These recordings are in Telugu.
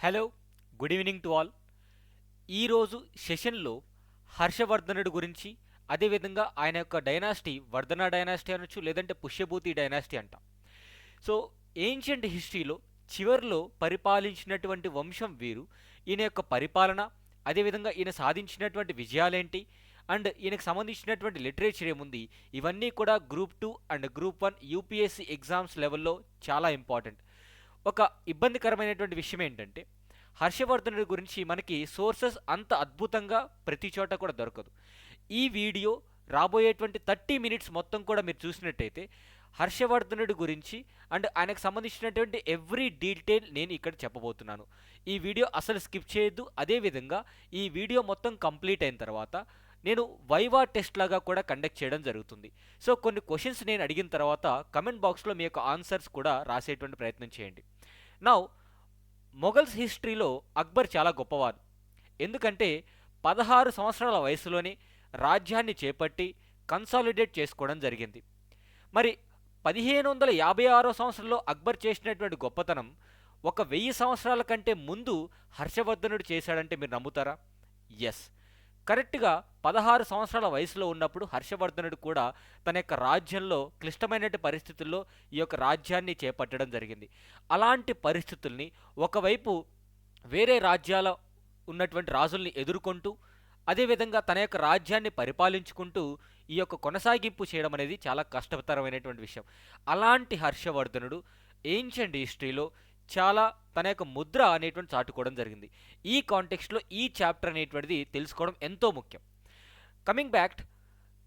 Hello, good evening to all. ఈరోజు సెషన్లో హర్షవర్ధనుడి గురించి, అదేవిధంగా ఆయన యొక్క డైనాసిటీ వర్ధన డైనాసిటీ అనొచ్చు, లేదంటే పుష్యభూతి డైనాసిటీ అంటాం. సో ఏన్షియంట్ హిస్టరీలో చివర్లో పరిపాలించినటువంటి వంశం వీరు. ఈయన యొక్క పరిపాలన, అదేవిధంగా ఈయన సాధించినటువంటి విజయాలేంటి, అండ్ ఈయనకు సంబంధించినటువంటి లిటరేచర్ ఏముంది, ఇవన్నీ కూడా group 2 and group 1 UPSC exams లెవెల్లో చాలా ఇంపార్టెంట్. ఒక ఇబ్బందికరమైనటువంటి విషయం ఏంటంటే, హర్షవర్ధనుడి గురించి మనకి సోర్సెస్ అంత అద్భుతంగా ప్రతి చోట కూడా దొరకదు. ఈ వీడియో రాబోయేటువంటి 30 మినిట్స్ మొత్తం కూడా మీరు చూసినట్టయితే హర్షవర్ధనుడి గురించి అండ్ ఆయనకు సంబంధించినటువంటి ఎవ్రీ డీటెయిల్ నేను ఇక్కడ చెప్పబోతున్నాను. ఈ వీడియో అసలు స్కిప్ చేయొద్దు. అదేవిధంగా ఈ వీడియో మొత్తం కంప్లీట్ అయిన తర్వాత నేను వైవా టెస్ట్ లాగా కూడా కండక్ట్ చేయడం జరుగుతుంది. సో కొన్ని క్వశ్చన్స్ నేను అడిగిన తర్వాత కమెంట్ బాక్స్లో మీ యొక్క ఆన్సర్స్ కూడా రాసేటువంటి ప్రయత్నం చేయండి. నౌ, మొఘల్స్ హిస్టరీలో అక్బర్ చాలా గొప్పవారు. ఎందుకంటే 16 సంవత్సరాల వయసులోనే రాజ్యాన్ని చేపట్టి కన్సాలిడేట్ చేసుకోవడం జరిగింది. మరి 1556 సంవత్సరంలో అక్బర్ చేసినటువంటి గొప్పతనం ఒక 1000 సంవత్సరాల కంటే ముందు హర్షవర్ధనుడు చేశాడంటే మీరు నమ్ముతారా? ఎస్, కరెక్ట్గా 16 సంవత్సరాల వయసులో ఉన్నప్పుడు హర్షవర్ధనుడు కూడా తన యొక్క రాజ్యంలో క్లిష్టమైనటువంటి పరిస్థితుల్లో ఈ యొక్క రాజ్యాన్ని చేపట్టడం జరిగింది. అలాంటి పరిస్థితుల్ని ఒకవైపు వేరే రాజ్యాల ఉన్నటువంటి రాజుల్ని ఎదుర్కొంటూ, అదేవిధంగా తన యొక్క రాజ్యాన్ని పరిపాలించుకుంటూ ఈ యొక్క కొనసాగింపు చేయడం అనేది చాలా కష్టతరమైనటువంటి విషయం. అలాంటి హర్షవర్ధనుడు ఏన్షియంట్ హిస్టరీలో చాలా తన యొక్క ముద్ర అనేటువంటి చాటుకోవడం జరిగింది. ఈ కాంటెక్స్ట్లో ఈ చాప్టర్ అనేటువంటిది తెలుసుకోవడం ఎంతో ముఖ్యం. కమింగ్ బ్యాక్,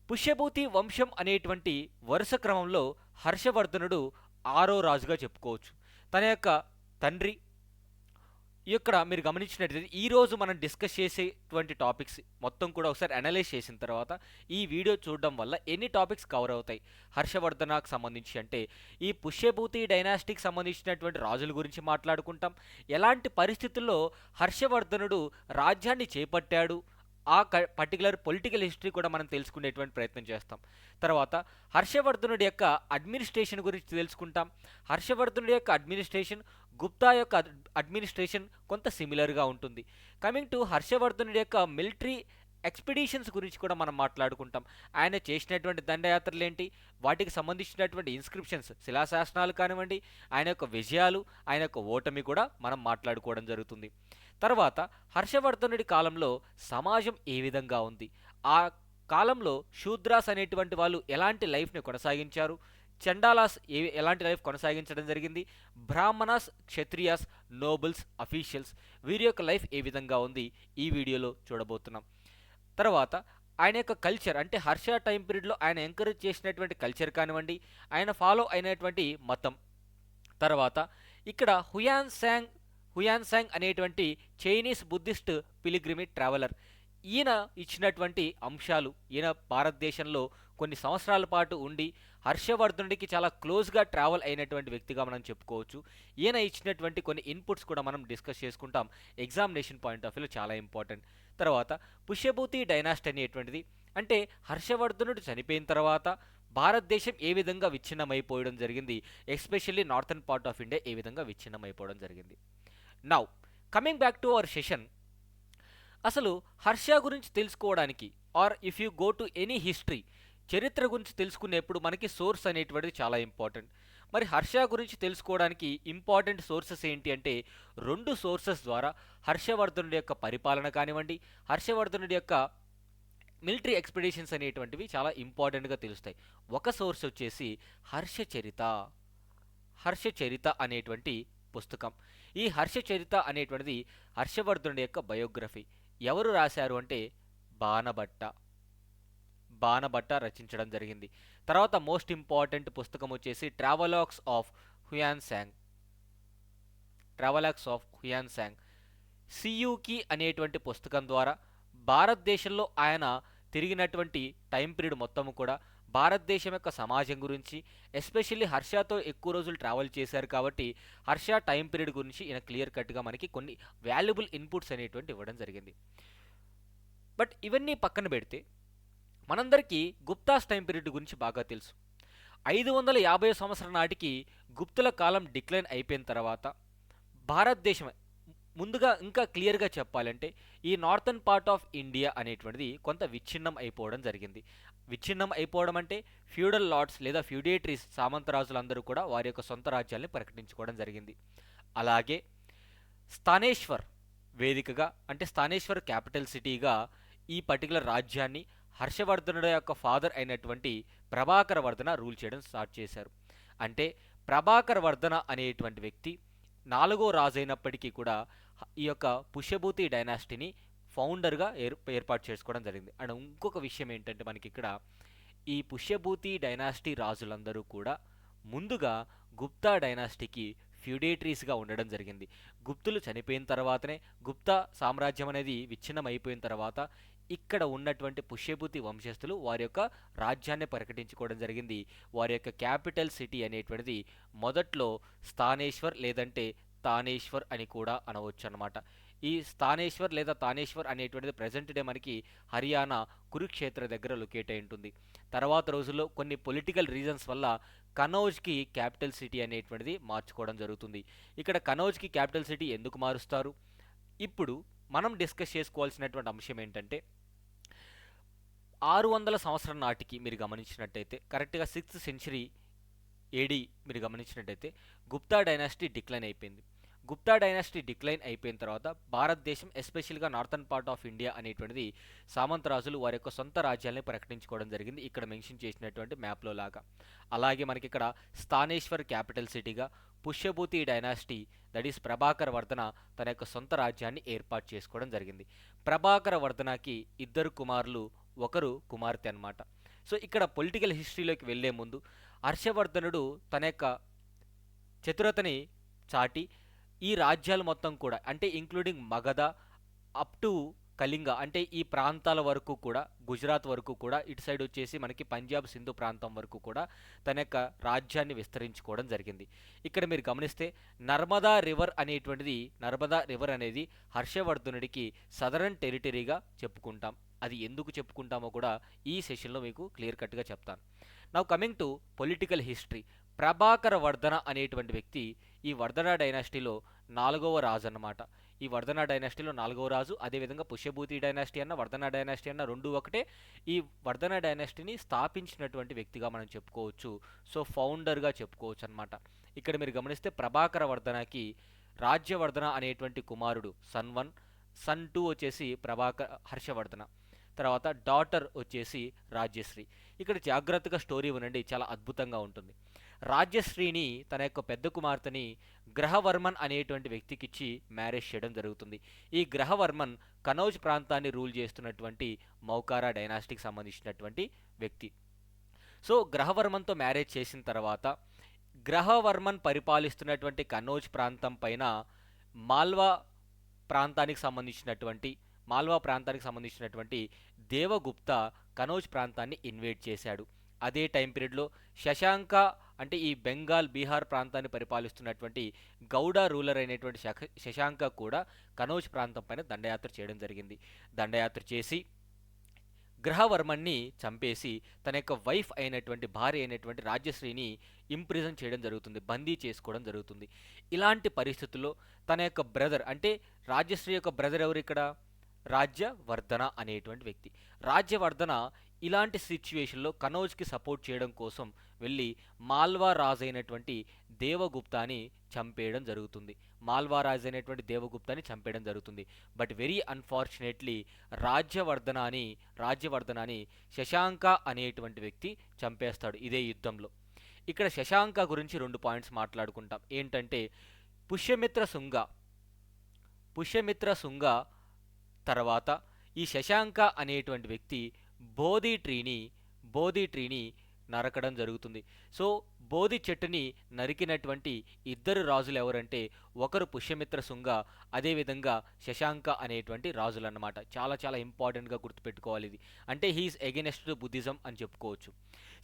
పుష్యభూతి వంశం అనేటువంటి వరుస క్రమంలో హర్షవర్ధనుడు 6వ రాజుగా చెప్పుకోవచ్చు. తన యొక్క తండ్రి, ఇక్కడ మీరు గమనించినట్లయితే ఈరోజు మనం డిస్కస్ చేసేటువంటి టాపిక్స్ మొత్తం కూడా ఒకసారి అనలైజ్ చేసిన తర్వాత ఈ వీడియో చూడడం వల్ల ఎన్ని టాపిక్స్ కవర్ అవుతాయి హర్షవర్ధనకు సంబంధించి అంటే, ఈ పుష్యభూతి డైనాస్టీకి సంబంధించినటువంటి రాజుల గురించి మాట్లాడుకుంటాం. ఎలాంటి పరిస్థితుల్లో హర్షవర్ధనుడు రాజ్యాన్ని చేపట్టాడు, ఆ పర్టికులర్ పొలిటికల్ హిస్టరీ కూడా మనం తెలుసుకునేటువంటి ప్రయత్నం చేస్తాం. తర్వాత హర్షవర్ధనుడి యొక్క అడ్మినిస్ట్రేషన్ గురించి తెలుసుకుంటాం. హర్షవర్ధనుడి యొక్క అడ్మినిస్ట్రేషన్ గుప్తా యొక్క అడ్మినిస్ట్రేషన్ కొంత సిమిలర్గా ఉంటుంది. కమింగ్ టు హర్షవర్ధనుడి యొక్క మిలిటరీ ఎక్స్పిడిషన్స్ గురించి కూడా మనం మాట్లాడుకుంటాం. ఆయన చేసినటువంటి దండయాత్రలు ఏంటి, వాటికి సంబంధించినటువంటి ఇన్స్క్రిప్షన్స్, శిలాశాసనాలు కానివ్వండి, ఆయన యొక్క విజయాలు, ఆయన యొక్క ఓటమి కూడా మనం మాట్లాడుకోవడం జరుగుతుంది. తర్వాత హర్షవర్ధనుడి కాలంలో సమాజం ఏ విధంగా ఉంది, ఆ కాలంలో శూద్రాస్ అనేటువంటి వాళ్ళు ఎలాంటి లైఫ్ని కొనసాగించారు, చండాలాస్ ఎలాంటి లైఫ్ కొనసాగించడం జరిగింది, బ్రాహ్మణాస్, క్షత్రియాస్, నోబుల్స్, అఫీషియల్స్ వీరి యొక్క లైఫ్ ఏ విధంగా ఉంది, ఈ వీడియోలో చూడబోతున్నాం. తర్వాత ఆయన యొక్క కల్చర్, అంటే హర్ష టైం పీరియడ్లో ఆయన ఎంకరేజ్ చేసినటువంటి కల్చర్ కానివ్వండి, ఆయన ఫాలో అయినటువంటి మతం. తర్వాత ఇక్కడ హుయాన్సాంగ్ అనేటువంటి చైనీస్ బుద్ధిస్ట్ పిలిగ్రిమేజ్ ట్రావెలర్, ఈయన ఇచ్చినటువంటి అంశాలు, ఈయన భారతదేశంలో కొన్ని సంవత్సరాల పాటు ఉండి హర్షవర్ధనుడికి చాలా క్లోజ్గా ట్రావెల్ అయినటువంటి వ్యక్తిగా మనం చెప్పుకోవచ్చు. ఈయన ఇచ్చినటువంటి కొన్ని ఇన్పుట్స్ కూడా మనం డిస్కస్ చేసుకుంటాం. ఎగ్జామినేషన్ పాయింట్ ఆఫ్ వ్యూలో చాలా ఇంపార్టెంట్. తర్వాత పుష్యభూతి డైనాస్టీ అనేటువంటిది, అంటే హర్షవర్ధనుడు చనిపోయిన తర్వాత భారతదేశం ఏ విధంగా విచ్ఛిన్నమైపోవడం జరిగింది, especially northern part of India ఏ విధంగా విచ్ఛిన్నమైపోవడం జరిగింది. Now, coming back to our session, అసలు హర్ష గురించి తెలుసుకోవడానికి, or if you go to any history, చరిత్ర గురించి తెలుసుకునేప్పుడు మనకి సోర్స్ అనేటువంటిది చాలా ఇంపార్టెంట్. మరి హర్ష గురించి తెలుసుకోవడానికి ఇంపార్టెంట్ సోర్సెస్ ఏంటి అంటే, 2 సోర్సెస్ ద్వారా హర్షవర్ధనుడి యొక్క పరిపాలన కానివ్వండి, హర్షవర్ధనుడి యొక్క మిలిటరీ ఎక్స్పెడిషన్స్ అనేటువంటివి చాలా ఇంపార్టెంట్గా తెలుస్తాయి. ఒక సోర్స్ వచ్చేసి హర్షచరిత అనేటువంటి పుస్తకం. ఈ హర్షచరిత అనేటువంటిది హర్షవర్ధనుడి యొక్క బయోగ్రఫీ. ఎవరు రాశారు అంటే బాణభట్ట రచించడం జరిగింది. తర్వాత మోస్ట్ ఇంపార్టెంట్ పుస్తకం వచ్చేసి ట్రావెలాగ్స్ ఆఫ్ హుయాన్సాంగ్. సియూకి అనేటువంటి పుస్తకం ద్వారా భారతదేశంలో ఆయన తిరిగినటువంటి టైం పీరియడ్ మొత్తము కూడా భారతదేశం యొక్క సమాజం గురించి, ఎస్పెషల్లీ హర్షతో ఎక్కువ రోజులు ట్రావెల్ చేశారు కాబట్టి హర్ష టైం పీరియడ్ గురించి ఈయన క్లియర్ కట్గా మనకి కొన్ని వాల్యుబుల్ ఇన్పుట్స్ అనేటువంటి ఇవ్వడం జరిగింది. బట్ ఇవన్నీ పక్కన పెడితే మనందరికీ గుప్తాస్ టైం పీరియడ్ గురించి బాగా తెలుసు. 550 సంవత్సరం నాటికి గుప్తుల కాలం డిక్లైన్ అయిపోయిన తర్వాత భారతదేశం ముందుగా ఇంకా క్లియర్గా చెప్పాలంటే ఈ నార్థన్ పార్ట్ ఆఫ్ ఇండియా అనేటువంటిది కొంత విచ్ఛిన్నం అయిపోవడం జరిగింది. విచ్ఛిన్నం అయిపోవడం అంటే ఫ్యూడల్ లార్డ్స్ లేదా ఫ్యూడేటరీస్ సామంతరాజులందరూ కూడా వారి యొక్క సొంత రాజ్యాల్ని ప్రకటించుకోవడం జరిగింది. అలాగే స్థానేశ్వర్ వేదికగా అంటే స్థానేశ్వర్ క్యాపిటల్ సిటీగా ఈ పర్టికులర్ రాజ్యాన్ని హర్షవర్ధనుడు యొక్క ఫాదర్ అయినటువంటి ప్రభాకర వర్ధన రూల్ చేయడం స్టార్ట్ చేశారు. అంటే ప్రభాకర వర్ధన అనేటువంటి వ్యక్తి నాలుగో రాజు అయినప్పటికీ కూడా ఈ యొక్క పుష్యభూతి డైనాసిటీని ఫౌండర్గా ఏర్పాటు చేసుకోవడం జరిగింది. అండ్ ఇంకొక విషయం ఏంటంటే మనకి ఇక్కడ ఈ పుష్యభూతి డైనాసిటీ రాజులందరూ కూడా ముందుగా గుప్తా డైనాసిటీకి ఫ్యూడేటరీస్గా ఉండడం జరిగింది. గుప్తులు చనిపోయిన తర్వాతనే గుప్తా సామ్రాజ్యం అనేది విచ్ఛిన్నం అయిపోయిన తర్వాత ఇక్కడ ఉన్నటువంటి పుష్యభూతి వంశస్థులు వారి యొక్క రాజ్యాన్ని ప్రకటించుకోవడం జరిగింది. వారి యొక్క క్యాపిటల్ సిటీ అనేటువంటిది మొదట్లో స్థానేశ్వర్ లేదంటే తానేశ్వర్ అని కూడా అనవచ్చు అన్నమాట. ఈ స్థానేశ్వర్ లేదా తానేశ్వర్ అనేటువంటిది ప్రజెంట్ డే మనకి హర్యానా కురుక్షేత్ర దగ్గర లొకేట్ అయి ఉంటుంది. తర్వాత రోజుల్లో కొన్ని పొలిటికల్ రీజన్స్ వల్ల కనౌజ్కి క్యాపిటల్ సిటీ అనేటువంటిది మార్చుకోవడం జరుగుతుంది. ఇక్కడ కనౌజ్కి క్యాపిటల్ సిటీ ఎందుకు మారుస్తారు? ఇప్పుడు మనం డిస్కస్ చేసుకోవాల్సినటువంటి అంశం ఏంటంటే 600 సంవత్సరం నాటికి మీరు గమనించినట్టయితే కరెక్ట్గా 6th సెంచరీ ఏడి మీరు గమనించినట్టయితే గుప్తా డైనాసిటీ డిక్లైన్ అయిపోయింది. గుప్తా డైనాసిటీ డిక్లైన్ అయిపోయిన తర్వాత భారతదేశం ఎస్పెషల్గా నార్థన్ పార్ట్ ఆఫ్ ఇండియా అనేటువంటిది సామంతరాజులు వారి యొక్క సొంత రాజ్యాన్ని ప్రకటించుకోవడం జరిగింది, ఇక్కడ మెన్షన్ చేసినటువంటి మ్యాప్లో లాగా. అలాగే మనకి ఇక్కడ స్థానేశ్వర్ క్యాపిటల్ సిటీగా Pushyabhuti dynasty that is Prabhakara Vardhana తన యొక్క సొంత రాజ్యాన్ని ఏర్పాటు చేసుకోవడం జరిగింది. ప్రభాకర వర్ధనకి ఇద్దరు కుమారులు, ఒకరు కుమార్తె అన్నమాట. సో ఇక్కడ పొలిటికల్ హిస్టరీలోకి వెళ్లే ముందు హర్షవర్ధనుడు తన యొక్క చతురతని చాటి ఈ రాజ్యాలు మొత్తం కూడా అంటే including Magadha up to Kalinga అంటే ఈ ప్రాంతాల వరకు కూడా గుజరాత్ వరకు కూడా ఇటు సైడ్ వచ్చేసి మనకి పంజాబ్ సింధు ప్రాంతం వరకు కూడా తన యొక్క రాజ్యాన్ని విస్తరించుకోవడం జరిగింది. ఇక్కడ మీరు గమనిస్తే నర్మదా రివర్ అనేది హర్షవర్ధనుడికి సదరన్ టెరిటరీగా చెప్పుకుంటాం. అది ఎందుకు చెప్పుకుంటామో కూడా ఈ సెషన్లో మీకు క్లియర్ కట్గా చెప్తాను. Now coming to political history, Prabhakara Vardhana అనేటువంటి వ్యక్తి ఈ వర్ధన డైనాసిటీలో 4వ రాజు అన్నమాట. ఈ వర్ధన డైనాసిటీలో 4వ రాజు. అదేవిధంగా పుష్యభూతి డైనాసిటీ అన్న వర్ధన డైనాసిటీ అన్న రెండు ఒకటే. ఈ వర్ధన డైనాసిటీని స్థాపించినటువంటి వ్యక్తిగా మనం చెప్పుకోవచ్చు. సో ఫౌండర్గా చెప్పుకోవచ్చు అనమాట. ఇక్కడ మీరు గమనిస్తే ప్రభాకర వర్ధనకి రాజ్యవర్ధన అనేటువంటి కుమారుడు సన్ 1, సన్ 2 వచ్చేసి హర్షవర్ధన, తర్వాత డాటర్ వచ్చేసి రాజ్యశ్రీ. ఇక్కడ జాగ్రత్తగా స్టోరీ వినండి, చాలా అద్భుతంగా ఉంటుంది. రాజ్యశ్రీని తన యొక్క పెద్ద కుమార్తెని గ్రహవర్మన్ అనేటువంటి వ్యక్తికిచ్చి మ్యారేజ్ చేయడం జరుగుతుంది. ఈ గ్రహవర్మన్ కనౌజ్ ప్రాంతాన్ని రూల్ చేస్తున్నటువంటి మౌకారా డైనాసిటీకి సంబంధించినటువంటి వ్యక్తి. సో గ్రహవర్మన్తో మ్యారేజ్ చేసిన తర్వాత గ్రహవర్మన్ పరిపాలిస్తున్నటువంటి కనౌజ్ ప్రాంతం పైన మాల్వా ప్రాంతానికి సంబంధించినటువంటి దేవగుప్త కనౌజ్ ప్రాంతాన్ని ఇన్వేడ్ చేశాడు. అదే టైం పీరియడ్లో శశాంక అంటే ఈ బెంగాల్ బీహార్ ప్రాంతాన్ని పరిపాలిస్తున్నటువంటి గౌడ రూలర్ అయినటువంటి శశాంక కూడా కనౌజ్ ప్రాంతం పైన దండయాత్ర చేయడం జరిగింది. దండయాత్ర చేసి గ్రహవర్మన్ని చంపేసి తన యొక్క భార్య అయినటువంటి రాజ్యశ్రీని ఇంప్రిజన్ చేయడం జరుగుతుంది, బందీ చేసుకోవడం జరుగుతుంది. ఇలాంటి పరిస్థితుల్లో తన యొక్క బ్రదర్ అంటే రాజ్యశ్రీ యొక్క బ్రదర్ ఎవరు ఇక్కడ? రాజ్యవర్ధన అనేటువంటి వ్యక్తి. రాజ్యవర్ధన ఇలాంటి సిచ్యువేషన్లో కనౌజ్కి సపోర్ట్ చేయడం కోసం వెళ్ళి మాల్వా రాజు అయినటువంటి దేవగుప్తాని చంపేయడం జరుగుతుంది. బట్ వెరీ అన్ఫార్చునేట్లీ రాజ్యవర్ధనాని శశాంక అనేటువంటి వ్యక్తి చంపేస్తాడు ఇదే యుద్ధంలో. ఇక్కడ శశాంక గురించి 2 పాయింట్స్ మాట్లాడుకుంటాం. ఏంటంటే పుష్యమిత్ర శుంగ తర్వాత ఈ శశాంక అనేటువంటి వ్యక్తి బోధి ట్రీని నరకడం జరుగుతుంది. సో బోధి చెట్టుని నరికినటువంటి ఇద్దరు రాజులు ఎవరంటే ఒకరు పుష్యమిత్ర శుంగ, అదేవిధంగా శశాంక అనేటువంటి రాజులు అన్నమాట. చాలా చాలా ఇంపార్టెంట్గా గుర్తుపెట్టుకోవాలి ఇది. అంటే హీఈస్ ఎగెనెస్ట్ టు బుద్ధిజం అని చెప్పుకోవచ్చు.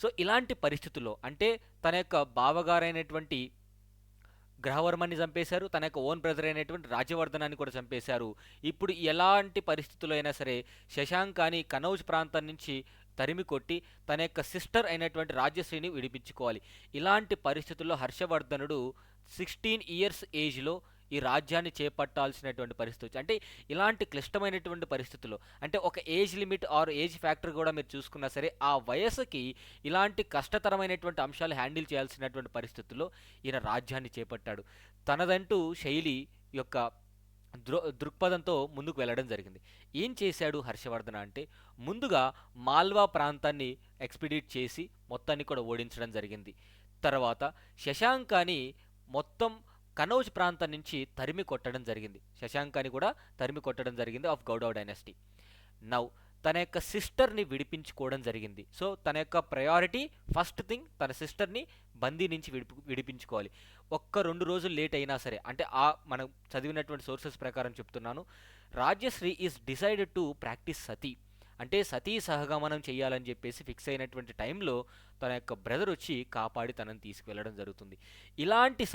సో ఇలాంటి పరిస్థితుల్లో అంటే తన యొక్క బావగారైనటువంటి గ్రహవర్మన్ని చంపేశారు, తన యొక్క ఓన్ బ్రదర్ అయినటువంటి రాజ్యవర్ధనాన్ని కూడా చంపేశారు. ఇప్పుడు ఎలాంటి పరిస్థితుల్లో అయినా సరే శశాంకాని కనౌజ్ ప్రాంతం నుంచి తరిమి కొట్టి తన యొక్క సిస్టర్ అయినటువంటి రాజ్యశ్రీని విడిపించుకోవాలి. ఇలాంటి పరిస్థితుల్లో హర్షవర్ధనుడు 16 ఇయర్స్ ఏజ్లో ఈ రాజ్యాన్ని చేపట్టాల్సినటువంటి పరిస్థితి అంటే ఇలాంటి క్లిష్టమైనటువంటి పరిస్థితుల్లో అంటే ఒక age limit or age factor కూడా మీరు చూసుకున్నా సరే ఆ వయసుకి ఇలాంటి కష్టతరమైనటువంటి అంశాలు హ్యాండిల్ చేయాల్సినటువంటి పరిస్థితుల్లో ఈయన రాజ్యాన్ని చేపట్టాడు. తనదంటూ శైలి యొక్క దృక్పథంతో ముందుకు వెళ్ళడం జరిగింది. ఏం చేశాడు హర్షవర్ధన అంటే ముందుగా మాల్వా ప్రాంతాన్ని ఎక్స్పిడిట్ చేసి మొత్తాన్ని కూడా ఓడించడం జరిగింది. తర్వాత శశాంకాని మొత్తం కనౌజ్ ప్రాంతం నుంచి తరిమి కొట్టడం జరిగింది. శశాంకాని కూడా తరిమి కొట్టడం జరిగింది ఆఫ్ గౌడవ డైనాసిటీ. నౌ తన యొక్క సిస్టర్ని విడిపించుకోవడం జరిగింది. సో తన యొక్క ప్రయారిటీ ఫస్ట్ థింగ్ తన సిస్టర్ని బందీ నుంచి విడిపించుకోవాలి. ఒక్క 2 రోజులు లేట్ అయినా సరే అంటే మనం చదివినటువంటి సోర్సెస్ ప్రకారం చెప్తున్నాను. Rajyashri is decided to practice sati అంటే సతీ సహగమనం చేయాలని చెప్పేసి ఫిక్స్ అయినటువంటి టైంలో తన యొక్క బ్రదర్ వచ్చి కాపాడి తనని తీసుకువెళ్ళడం జరుగుతుంది. ఇలాంటి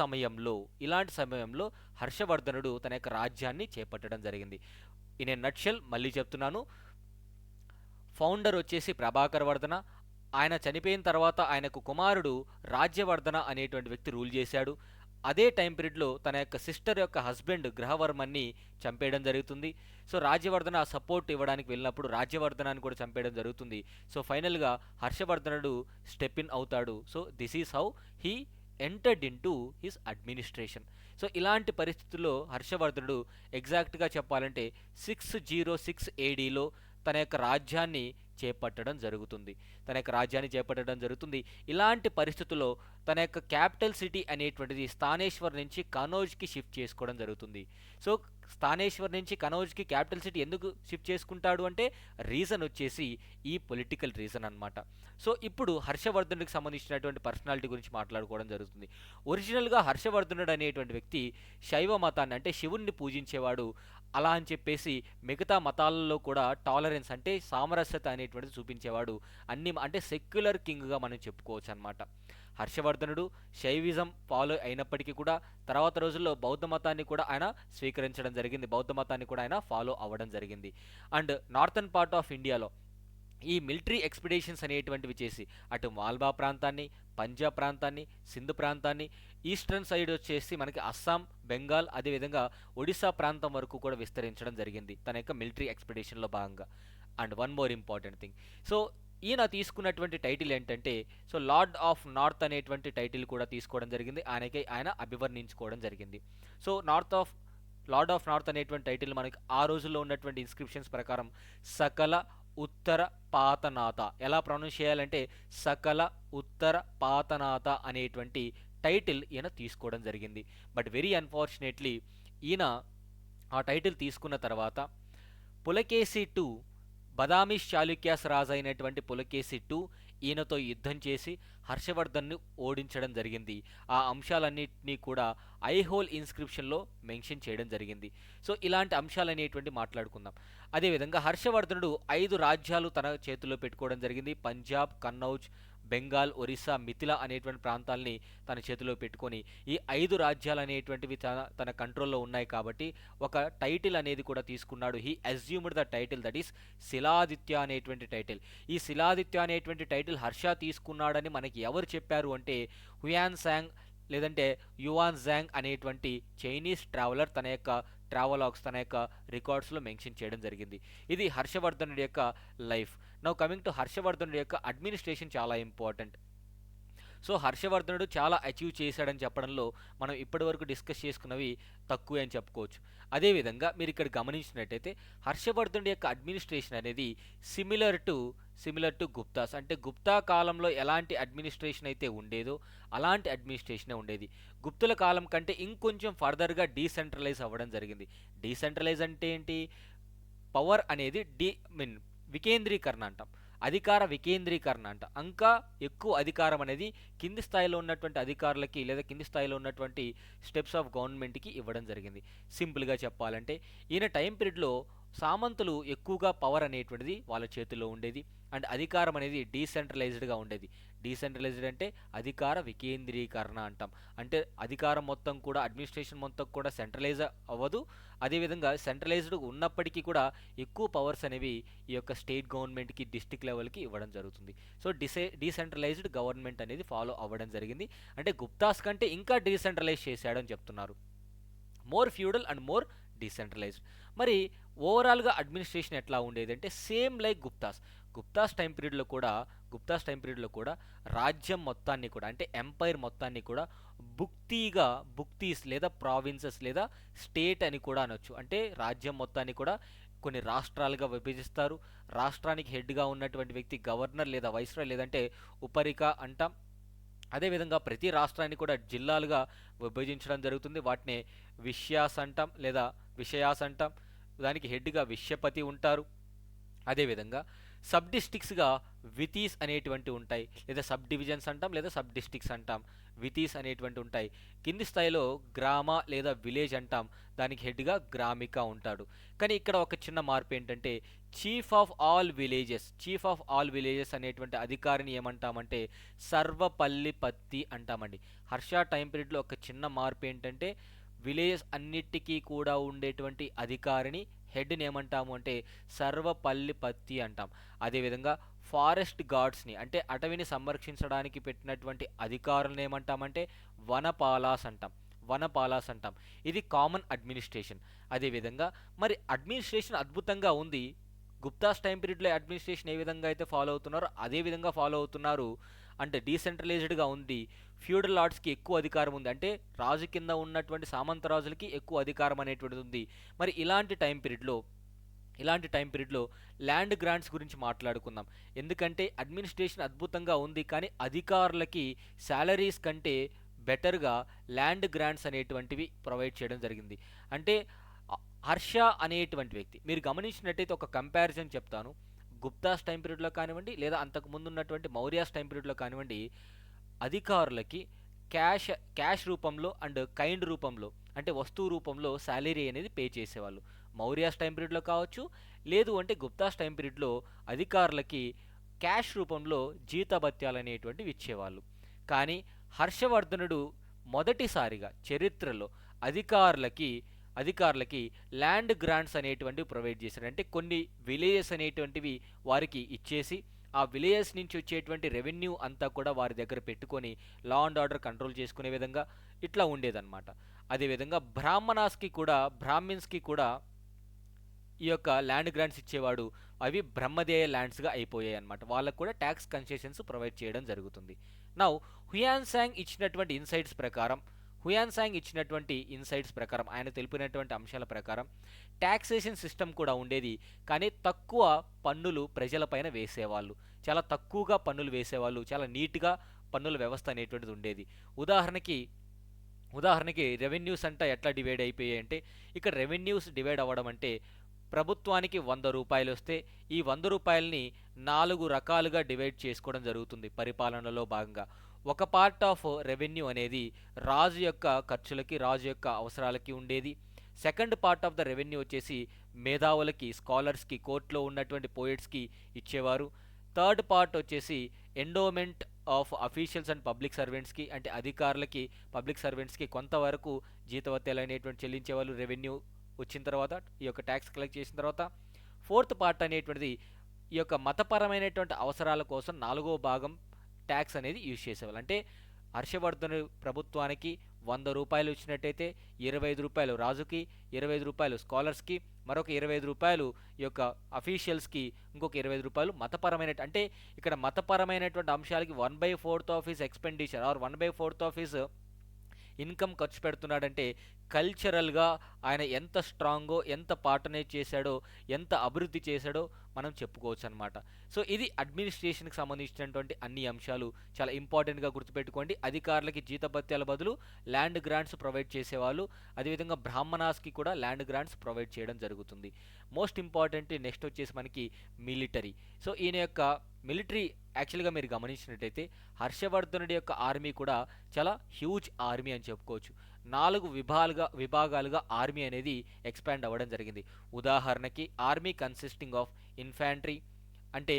సమయంలో హర్షవర్ధనుడు తన యొక్క రాజ్యాన్ని చేపట్టడం జరిగింది. ఇన్ ఏ నట్షెల్ మళ్ళీ చెప్తున్నాను, ఫౌండర్ వచ్చేసి ప్రభాకర్ వర్ధన. ఆయన చనిపోయిన తర్వాత ఆయనకు కుమారుడు రాజ్యవర్ధన అనేటువంటి వ్యక్తి రూల్ చేశాడు. అదే టైం పీరియడ్లో తన యొక్క సిస్టర్ యొక్క హస్బెండ్ గ్రహవర్మన్ని చంపేయడం జరుగుతుంది. సో రాజ్యవర్ధన సపోర్ట్ ఇవ్వడానికి వెళ్ళినప్పుడు రాజ్యవర్ధనాన్ని కూడా చంపేయడం జరుగుతుంది. సో ఫైనల్గా హర్షవర్ధనుడు స్టెప్ ఇన్ అవుతాడు. So this is how he entered in to his administration. So ఇలాంటి పరిస్థితుల్లో హర్షవర్ధనుడు ఎగ్జాక్ట్గా చెప్పాలంటే 606 ADలో తన యొక్క రాజ్యాన్ని చేపట్టడం జరుగుతుంది. ఇలాంటి పరిస్థితుల్లో తన యొక్క క్యాపిటల్ సిటీ అనేటువంటిది స్థానేశ్వర్ నుంచి కనౌజ్కి షిఫ్ట్ చేసుకోవడం జరుగుతుంది. సో స్థానేశ్వర్ నుంచి కనౌజ్కి క్యాపిటల్ సిటీ ఎందుకు షిఫ్ట్ చేసుకుంటాడు అంటే రీజన్ వచ్చేసి ఈ పొలిటికల్ రీజన్ అనమాట. సో ఇప్పుడు హర్షవర్ధనుడికి సంబంధించినటువంటి పర్సనాలిటీ గురించి మాట్లాడుకోవడం జరుగుతుంది. ఒరిజినల్గా హర్షవర్ధనుడు అనేటువంటి వ్యక్తి శైవ మతాన్ని అంటే శివుణ్ణి పూజించేవాడు. అలా అని చెప్పేసి మిగతా మతాలలో కూడా టాలరెన్స్ అంటే సామరస్యత అనేటువంటిది చూపించేవాడు. అన్ని అంటే సెక్యులర్ కింగ్గా మనం చెప్పుకోవచ్చు అనమాట. హర్షవర్ధనుడు శైవిజం ఫాలో అయినప్పటికీ కూడా తర్వాత రోజుల్లో బౌద్ధ మతాన్ని కూడా ఆయన స్వీకరించడం జరిగింది. బౌద్ధ మతాన్ని కూడా ఆయన ఫాలో అవ్వడం జరిగింది. అండ్ నార్థన్ పార్ట్ ఆఫ్ ఇండియాలో ఈ మిలిటరీ ఎక్స్పిడేషన్స్ అనేటువంటివి చేసి అటు మాల్వా ప్రాంతాన్ని, పంజాబ్ ప్రాంతాన్ని, సింధు ప్రాంతాన్ని, ఈస్టర్న్ సైడ్ వచ్చేసి మనకి అస్సాం, బెంగాల్, అదేవిధంగా ఒడిశా ప్రాంతం వరకు కూడా విస్తరించడం జరిగింది తన యొక్క మిలిటరీ ఎక్స్పిడేషన్లో భాగంగా. And one more important thing, so ఈయన తీసుకున్నటువంటి టైటిల్ ఏంటంటే సో లార్డ్ ఆఫ్ నార్త్ అనేటువంటి టైటిల్ కూడా తీసుకోవడం జరిగింది. ఆయన అభివర్ణించుకోవడం జరిగింది. సో లార్డ్ ఆఫ్ నార్త్ అనేటువంటి టైటిల్ మనకి ఆ రోజుల్లో ఉన్నటువంటి ఇన్స్క్రిప్షన్స్ ప్రకారం సకల ఉత్తర పాతనాథ, ఎలా ప్రొనౌన్స్ చేయాలంటే సకల ఉత్తర పాతనాథ అనేటువంటి టైటిల్ ఈయన తీసుకోవడం జరిగింది. బట్ వెరీ అన్ఫార్చునేట్లీ ఈయన ఆ టైటిల్ తీసుకున్న తర్వాత పులకేసి టూ, బదామిష్ చాళుక్యాస్ రాజు అయినటువంటి పులకేసి టూ ఈయనతో యుద్ధం చేసి హర్షవర్ధన్ను ఓడించడం జరిగింది. ఆ అంశాలన్నింటినీ కూడా ఐహోల్ ఇన్స్క్రిప్షన్లో మెన్షన్ చేయడం జరిగింది. సో ఇలాంటి అంశాలనేటువంటి మాట్లాడుకుందాం. అదేవిధంగా హర్షవర్ధనుడు 5 రాజ్యాలు తన చేతిలో పెట్టుకోవడం జరిగింది. పంజాబ్, కన్నౌజ్, బెంగాల్, ఒరిస్సా, మిథిలా అనేటువంటి ప్రాంతాలని తన చేతిలో పెట్టుకొని ఈ 5 రాజ్యాలు అనేటువంటివి తన కంట్రోల్లో ఉన్నాయి కాబట్టి ఒక టైటిల్ అనేది కూడా తీసుకున్నాడు. He assumed the title that is Shiladitya అనేటువంటి టైటిల్. ఈ శిలాదిత్య అనేటువంటి టైటిల్ హర్ష తీసుకున్నాడని మనకి ఎవరు చెప్పారు అంటే హుయాన్ సాంగ్ లేదంటే యువాన్ జాంగ్ అనేటువంటి చైనీస్ ట్రావెలర్ తన యొక్క ట్రావెలాగ్స్ తన యొక్క రికార్డ్స్లో మెన్షన్ చేయడం జరిగింది. ఇది హర్షవర్ధనుడి యొక్క లైఫ్. నౌ కమింగ్ టు హర్షవర్ధనుడి యొక్క అడ్మినిస్ట్రేషన్ చాలా ఇంపార్టెంట్. సో హర్షవర్ధనుడు చాలా అచీవ్ చేశాడని చెప్పడంలో మనం ఇప్పటివరకు డిస్కస్ చేసుకున్నవి తక్కువే అని చెప్పుకోవచ్చు. అదేవిధంగా మీరు ఇక్కడ గమనించినట్టయితే హర్షవర్ధనుడి యొక్క అడ్మినిస్ట్రేషన్ అనేది సిమిలర్ టు గుప్తాస్. అంటే గుప్తా కాలంలో ఎలాంటి అడ్మినిస్ట్రేషన్ అయితే ఉండేదో అలాంటి అడ్మినిస్ట్రేషనే ఉండేది. గుప్తుల కాలం కంటే ఇంకొంచెం ఫర్దర్గా డీసెంట్రలైజ్ అవ్వడం జరిగింది. డీసెంట్రలైజ్ అంటే ఏంటి? పవర్ అనేది వికేంద్రీకరణ అంటాం. అధికార వికేంద్రీకరణ అంట. ఇంకా ఎక్కువ అధికారం అనేది కింది స్థాయిలో ఉన్నటువంటి అధికారులకి లేదా కింది స్థాయిలో ఉన్నటువంటి స్టెప్స్ ఆఫ్ గవర్నమెంట్కి ఇవ్వడం జరిగింది. సింపుల్గా చెప్పాలంటే ఈయన టైం పీరియడ్లో సామంతులు ఎక్కువగా పవర్ అనేటువంటిది వాళ్ళ చేతిలో ఉండేది అండ్ అధికారం అనేది డీసెంట్రలైజ్డ్గా ఉండేది. డీసెంట్రలైజ్డ్ అంటే అధికార వికేంద్రీకరణ అంటాం. అంటే అధికారం మొత్తం కూడా అడ్మినిస్ట్రేషన్ మొత్తం కూడా సెంట్రలైజ్ అవ్వదు. అదేవిధంగా సెంట్రలైజ్డ్ ఉన్నప్పటికీ కూడా ఎక్కువ పవర్స్ అనేవి ఈ యొక్క స్టేట్ గవర్నమెంట్కి డిస్ట్రిక్ట్ లెవెల్కి ఇవ్వడం జరుగుతుంది. సో డీసెంట్రలైజ్డ్ గవర్నమెంట్ అనేది ఫాలో అవ్వడం జరిగింది. అంటే గుప్తాస్ కంటే ఇంకా డీసెంట్రలైజ్ చేశాడని చెప్తున్నారు. More feudal and more decentralised. మరి ఓవరాల్గా అడ్మినిస్ట్రేషన్ ఎట్లా ఉండేది అంటే సేమ్ లైక్ గుప్తాస్ టైం పీరియడ్లో కూడా రాజ్యం మొత్తాన్ని కూడా అంటే ఎంపైర్ మొత్తాన్ని కూడా బుక్తీస్ లేదా ప్రావిన్సెస్ లేదా స్టేట్ అని కూడా అనొచ్చు. అంటే రాజ్యం మొత్తాన్ని కూడా కొన్ని రాష్ట్రాలుగా విభజిస్తారు. రాష్ట్రానికి హెడ్గా ఉన్నటువంటి వ్యక్తి గవర్నర్ లేదా వైస్రాయ్ లేదంటే ఉపరిక అంటాం. అదేవిధంగా ప్రతి రాష్ట్రాన్ని కూడా జిల్లాలుగా విభజించడం జరుగుతుంది. వాటిని విషయాస్ అంటాం లేదా విషయాస్ అంటాం. దానికి హెడ్గా విష్యపతి ఉంటారు. అదేవిధంగా సబ్ డిస్టిక్స్గా వితీస్ అనేటువంటి ఉంటాయి, లేదా సబ్ డివిజన్స్ అంటాం లేదా సబ్ డిస్టిక్స్ అంటాం. వితీస్ అనేటువంటి ఉంటాయి. కింది స్థాయిలో గ్రామ లేదా విలేజ్ అంటాం, దానికి హెడ్గా గ్రామిక ఉంటాడు. కానీ ఇక్కడ ఒక చిన్న మార్పు ఏంటంటే చీఫ్ ఆఫ్ ఆల్ విలేజెస్ అనేటువంటి అధికారిని ఏమంటామంటే సర్వపల్లిపత్తి అంటామండి. హర్ష టైం పీరియడ్లో ఒక చిన్న మార్పు ఏంటంటే విలేజెస్ అన్నిటికీ కూడా ఉండేటువంటి అధికారిని హెడ్ని ఏమంటాము అంటే సర్వపల్లిపత్తి అంటాం. అదేవిధంగా ఫారెస్ట్ గార్డ్స్ని అంటే అటవీని సంరక్షించడానికి పెట్టినటువంటి అధికారులను ఏమంటామంటే వనపాలాస్ అంటాం. ఇది కామన్ అడ్మినిస్ట్రేషన్. అదేవిధంగా మరి అడ్మినిస్ట్రేషన్ అద్భుతంగా ఉంది. గుప్తాస్ టైం పీరియడ్లో అడ్మినిస్ట్రేషన్ ఏ విధంగా అయితే ఫాలో అవుతున్నారో అదే విధంగా ఫాలో అవుతున్నారు. అంటే డీసెంట్రలైజ్డ్గా ఉంది. ఫ్యూడల్ లార్డ్స్కి ఎక్కువ అధికారం ఉంది. అంటే రాజు కింద ఉన్నటువంటి సామంత రాజులకి ఎక్కువ అధికారం అనేటువంటిది ఉంది. మరి ఇలాంటి టైం పీరియడ్లో ల్యాండ్ గ్రాంట్స్ గురించి మాట్లాడుకుందాం. ఎందుకంటే అడ్మినిస్ట్రేషన్ అద్భుతంగా ఉంది, కానీ అధికారులకి శాలరీస్ కంటే బెటర్గా ల్యాండ్ గ్రాంట్స్ అనేటువంటివి ప్రొవైడ్ చేయడం జరిగింది. అంటే హర్ష అనేటువంటి వ్యక్తి మీరు గమనించినట్టయితే ఒక కంపారిజన్ చెప్తాను. గుప్తాస్ టైం పీరియడ్లో కానివ్వండి లేదా అంతకు ముందు ఉన్నటువంటి మౌర్యాస్ టైం పీరియడ్లో కానివ్వండి, అధికారులకి క్యాష్ రూపంలో అండ్ కైండ్ రూపంలో అంటే వస్తువు రూపంలో శాలరీ అనేది పే చేసేవాళ్ళు. మౌర్యాస్ టైం పీరియడ్లో కావచ్చు, లేదు అంటే గుప్తాస్ టైం పీరియడ్లో అధికారులకి క్యాష్ రూపంలో జీతభత్యాలు అనేటువంటివి ఇచ్చేవాళ్ళు. కానీ హర్షవర్ధనుడు మొదటిసారిగా చరిత్రలో అధికారులకి ల్యాండ్ గ్రాంట్స్ అనేటువంటివి ప్రొవైడ్ చేశారు. అంటే కొన్ని విలేజెస్ అనేటువంటివి వారికి ఇచ్చేసి ఆ విలేజెస్ నుంచి వచ్చేటువంటి రెవెన్యూ అంతా కూడా వారి దగ్గర పెట్టుకొని లా అండ్ ఆర్డర్ కంట్రోల్ చేసుకునే విధంగా ఇట్లా ఉండేదన్నమాట. అదేవిధంగా బ్రాహ్మిన్స్కి కూడా ఈ యొక్క ల్యాండ్ గ్రాంట్స్ ఇచ్చేవాడు. అవి బ్రహ్మదేయ ల్యాండ్స్గా అయిపోయాయి అన్నమాట. వాళ్ళకు కూడా ట్యాక్స్ కన్సెషన్స్ ప్రొవైడ్ చేయడం జరుగుతుంది. నౌ హుయాన్సాంగ్ ఇచ్చినటువంటి ఇన్సైట్స్ ప్రకారం ఆయన తెలిపినటువంటి అంశాల ప్రకారం ట్యాక్సేషన్ సిస్టమ్ కూడా ఉండేది. కానీ తక్కువ పన్నులు ప్రజలపైన వేసేవాళ్ళు, చాలా తక్కువగా పన్నులు వేసేవాళ్ళు, చాలా నీట్గా పన్నుల వ్యవస్థ అనేటువంటిది ఉండేది. ఉదాహరణకి రెవెన్యూస్ అంతా ఎట్లా డివైడ్ అయిపోయాయి అంటే, ఇక్కడ రెవెన్యూస్ డివైడ్ అవ్వడం అంటే ప్రభుత్వానికి 100 రూపాయలు వస్తే ఈ 100 రూపాయలని 4 రకాలుగా డివైడ్ చేసుకోవడం జరుగుతుంది పరిపాలనలో భాగంగా. ఒక పార్ట్ ఆఫ్ రెవెన్యూ అనేది రాజు యొక్క ఖర్చులకి, రాజు యొక్క అవసరాలకి ఉండేది. Second part of the revenue వచ్చేసి మేధావులకి, స్కాలర్స్కి, కోర్టులో ఉన్నటువంటి పోయిట్స్కి ఇచ్చేవారు. థర్డ్ పార్ట్ వచ్చేసి endowment of officials and public సర్వెంట్స్కి, అంటే అధికారులకి, పబ్లిక్ సర్వెంట్స్కి కొంతవరకు జీతభత్యాలు అనేటువంటి చెల్లించేవాళ్ళు రెవెన్యూ వచ్చిన తర్వాత, ఈ యొక్క ట్యాక్స్ కలెక్ట్ చేసిన తర్వాత. ఫోర్త్ పార్ట్ అనేటువంటిది ఈ యొక్క మతపరమైనటువంటి అవసరాల కోసం 4వ భాగం ట్యాక్స్ అనేది యూజ్ చేసేవాళ్ళు. అంటే హర్షవర్ధను ప్రభుత్వానికి 100 రూపాయలు ఇచ్చినట్టయితే 25 రూపాయలు రాజుకి, 25 రూపాయలు స్కాలర్స్కి, మరొక 25 రూపాయలు ఈ యొక్క అఫీషియల్స్కి, ఇంకొక 25 రూపాయలు మతపరమైన, అంటే ఇక్కడ మతపరమైనటువంటి అంశాలకి 1/4 of his expenditure or 1/4 of his income ఖర్చు పెడుతున్నాడంటే కల్చరల్గా ఆయన ఎంత స్ట్రాంగో, ఎంత పార్టనైజ్ చేశాడో, ఎంత అభివృద్ధి చేశాడో మనం చెప్పుకోవచ్చు అనమాట. సో ఇది అడ్మినిస్ట్రేషన్కి సంబంధించినటువంటి అన్ని అంశాలు చాలా ఇంపార్టెంట్గా గుర్తుపెట్టుకోండి. అధికారులకి జీతభత్యాల బదులు ల్యాండ్ గ్రాంట్స్ ప్రొవైడ్ చేసేవాళ్ళు. అదేవిధంగా బ్రాహ్మణాస్కి కూడా ల్యాండ్ గ్రాంట్స్ ప్రొవైడ్ చేయడం జరుగుతుంది. మోస్ట్ ఇంపార్టెంట్ నెక్స్ట్ వచ్చేసి మనకి మిలిటరీ. సో ఈయన యొక్క మిలిటరీ యాక్చువల్గా మీరు గమనించినట్టయితే హర్షవర్ధనుడి యొక్క ఆర్మీ కూడా చాలా హ్యూజ్ ఆర్మీ అని చెప్పుకోవచ్చు. 4 విభాగాలుగా ఆర్మీ అనేది ఎక్స్పాండ్ అవ్వడం జరిగింది. ఉదాహరణకి ఆర్మీ కన్సిస్టింగ్ ఆఫ్ ఇన్ఫాంట్రీ అంటే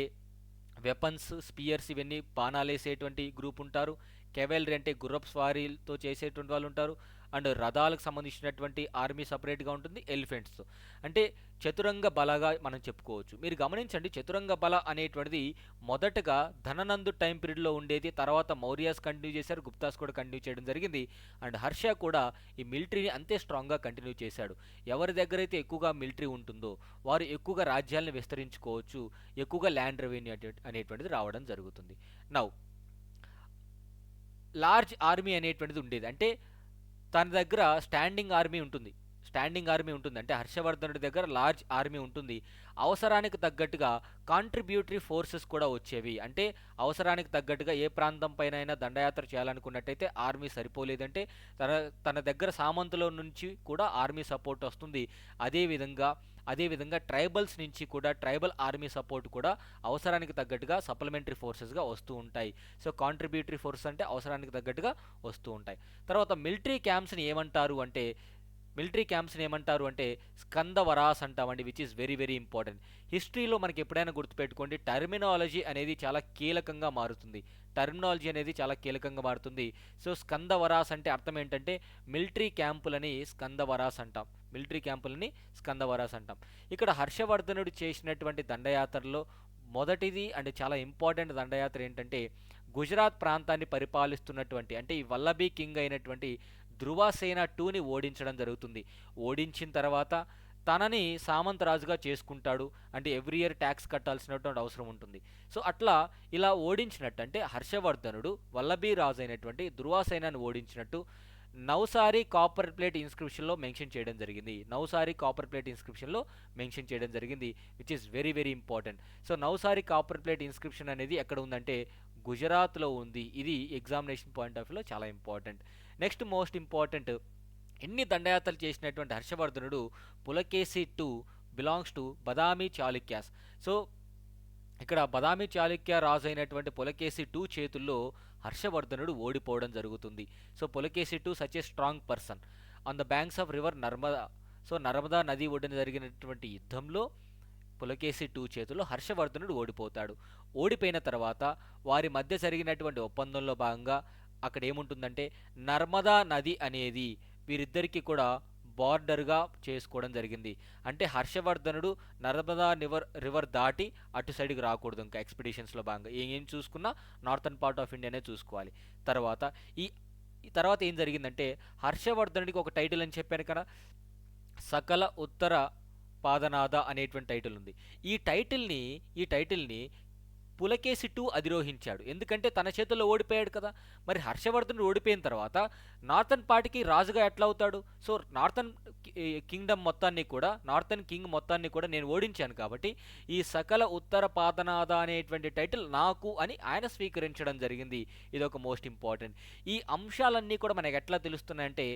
వెపన్స్, స్పియర్స్, ఇవన్నీ బాణాలేసేటువంటి గ్రూప్ ఉంటారు. కెవెలరీ అంటే గుర్రపు స్వారీలతో చేసేటువంటి వాళ్ళు ఉంటారు. అండ్ రథాలకు సంబంధించినటువంటి ఆర్మీ సపరేట్గా ఉంటుంది, ఎలిఫెంట్స్ అంటే చతురంగ బలగా మనం చెప్పుకోవచ్చు. మీరు గమనించండి, చతురంగ బల అనేటువంటిది మొదటగా ధననందు టైం పీరియడ్లో ఉండేది. తర్వాత మౌర్యాస్ కంటిన్యూ చేశారు, గుప్తాస్ కూడా కంటిన్యూ చేయడం జరిగింది. అండ్ హర్ష కూడా ఈ మిలిటరీని అంతే స్ట్రాంగ్గా కంటిన్యూ చేశాడు. ఎవరి దగ్గర అయితే ఎక్కువగా మిలిటరీ ఉంటుందో వారు ఎక్కువగా రాజ్యాలను విస్తరించుకోవచ్చు, ఎక్కువగా ల్యాండ్ రెవెన్యూ అనేటువంటిది రావడం జరుగుతుంది. నౌ లార్జ్ ఆర్మీ అనేటువంటిది ఉండేది. అంటే తన దగ్గర స్టాండింగ్ ఆర్మీ ఉంటుంది. అంటే హర్షవర్ధనుడి దగ్గర లార్జ్ ఆర్మీ ఉంటుంది. అవసరానికి తగ్గట్టుగా కాంట్రిబ్యూటరీ ఫోర్సెస్ కూడా వచ్చేవి. అంటే అవసరానికి తగ్గట్టుగా ఏ ప్రాంతం పైన అయినా దండయాత్ర చేయాలనుకున్నట్టయితే ఆర్మీ సరిపోలేదంటే తన తన దగ్గర సామంతుల నుంచి కూడా ఆర్మీ సపోర్ట్ వస్తుంది. అదేవిధంగా ట్రైబల్స్ నుంచి కూడా ట్రైబల్ ఆర్మీ సపోర్ట్ కూడా అవసరానికి తగ్గట్టుగా సప్లిమెంటరీ ఫోర్సెస్గా వస్తూ ఉంటాయి. సో కాంట్రిబ్యూటరీ ఫోర్సెస్ అంటే అవసరానికి తగ్గట్టుగా వస్తూ ఉంటాయి. తర్వాత మిలిటరీ క్యాంప్స్ని ఏమంటారు అంటే స్కందవరాస్ అంటామండి, which is very very important. హిస్టరీలో మనకి ఎప్పుడైనా గుర్తుపెట్టుకోండి, టర్మినాలజీ అనేది చాలా కీలకంగా మారుతుంది. సో స్కందవరాస్ అంటే అర్థం ఏంటంటే మిలిటరీ క్యాంపులని స్కందవరాస్ అంటాం. ఇక్కడ హర్షవర్ధనుడు చేసినటువంటి దండయాత్రలో మొదటిది అండ్ చాలా ఇంపార్టెంట్ దండయాత్ర ఏంటంటే గుజరాత్ ప్రాంతాన్ని పరిపాలిస్తున్నటువంటి అంటే ఈ వల్లభీ కింగ్ అయినటువంటి ధృవసేన టూని ఓడించడం జరుగుతుంది. ఓడించిన తర్వాత తనని సామంతరాజుగా చేసుకుంటాడు. అంటే ఎవ్రీ ఇయర్ ట్యాక్స్ కట్టాల్సినటువంటి అవసరం ఉంటుంది. సో అట్లా ఇలా ఓడించినట్టు అంటే హర్షవర్ధనుడు వల్లభీ రాజు అయినటువంటి ధృవసేనని ఓడించినట్టు నౌసారీ కాపర్ ప్లేట్ ఇన్స్క్రిప్షన్లో మెన్షన్ చేయడం జరిగింది. Which is very very important. So Navsari copper plate inscription అనేది ఎక్కడ ఉందంటే గుజరాత్లో ఉంది. ఇది ఎగ్జామినేషన్ పాయింట్ ఆఫ్ వ్యూలో చాలా ఇంపార్టెంట్. నెక్స్ట్ మోస్ట్ ఇంపార్టెంట్, ఎన్ని దండయాత్రలు చేసినటువంటి హర్షవర్ధనుడు Pulakeshi two belongs to Badami Chalukyas. So ఇక్కడ బదామి చాళుక్య రాజు అయినటువంటి పులకేసి టూ చేతుల్లో హర్షవర్ధనుడు ఓడిపోవడం జరుగుతుంది. So Pulakeshi two such a strong person on the banks of river Narmada. So Narmada నది ఒడ్డున జరిగినటువంటి యుద్ధంలో పులకేసి టూ చేతుల్లో హర్షవర్ధనుడు ఓడిపోతాడు. ఓడిపోయిన తర్వాత వారి మధ్య జరిగినటువంటి ఒప్పందంలో భాగంగా అక్కడ ఏముంటుందంటే నర్మదా నది అనేది వీరిద్దరికీ కూడా బార్డర్గా చేసుకోవడం జరిగింది. అంటే హర్షవర్ధనుడు నర్మదా రివర్ దాటి అటు సైడ్కి రాకూడదు. ఇంకా ఎక్స్పెడిషన్స్లో భాగంగా ఏం చూసుకున్నా నార్థన్ పార్ట్ ఆఫ్ ఇండియానే చూసుకోవాలి. ఈ తర్వాత ఏం జరిగిందంటే హర్షవర్ధనుడికి ఒక టైటిల్ అని చెప్పాను కదా, సకల ఉత్తర పాదనాథ అనేటువంటి టైటిల్ ఉంది. ఈ టైటిల్ని పులకేసి టూ అధిరోహించాడు. ఎందుకంటే తన చేతుల్లో ఓడిపోయాడు కదా. మరి హర్షవర్ధనుడు ఓడిపోయిన తర్వాత నార్థన్ పార్టీకి రాజుగా ఎట్లా అవుతాడు? సో నార్థన్ కింగ్ మొత్తాన్ని కూడా నేను ఓడించాను కాబట్టి ఈ సకల ఉత్తర పాదనాథ అనేటువంటి టైటిల్ నాకు అని ఆయన స్వీకరించడం జరిగింది. ఇది ఒక మోస్ట్ ఇంపార్టెంట్. ఈ అంశాలన్నీ కూడా మనకు ఎట్లా తెలుస్తున్నాయంటే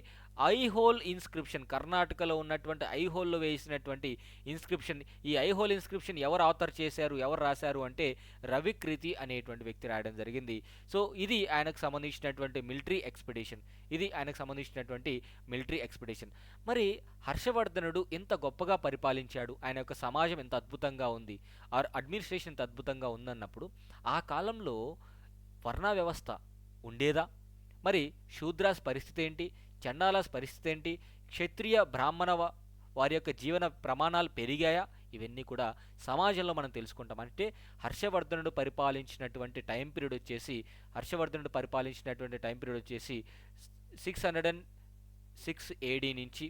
ఐహోల్ ఇన్స్క్రిప్షన్, కర్ణాటకలో ఉన్నటువంటి ఐహోల్లో వేసినటువంటి ఇన్స్క్రిప్షన్. ఈ ఐహోల్ ఇన్స్క్రిప్షన్ ఎవరు ఆథర్ చేశారు, ఎవరు రాశారు అంటే రవికృతి అనేటువంటి వ్యక్తి రాయడం జరిగింది. సో ఇది ఆయనకు సంబంధించినటువంటి మిలిటరీ ఎక్స్పెడిషన్. మరి హర్షవర్ధనుడు ఎంత గొప్పగా పరిపాలించాడు, ఆయన యొక్క సమాజం ఎంత అద్భుతంగా ఉంది, అడ్మినిస్ట్రేషన్ ఎంత అద్భుతంగా ఉందన్నప్పుడు ఆ కాలంలో వర్ణ వ్యవస్థ ఉండేదా? మరి శూద్రాస్ పరిస్థితి ఏంటి, చండాలాస్ పరిస్థితి ఏంటి, క్షత్రియ బ్రాహ్మణ వారి యొక్క జీవన ప్రమాణాలు పెరిగాయా? ఇవన్నీ కూడా సమాజంలో మనం తెలుసుకుంటాం. అంటే హర్షవర్ధనుడు పరిపాలించినటువంటి టైం పీరియడ్ వచ్చేసి 606 AD నుంచి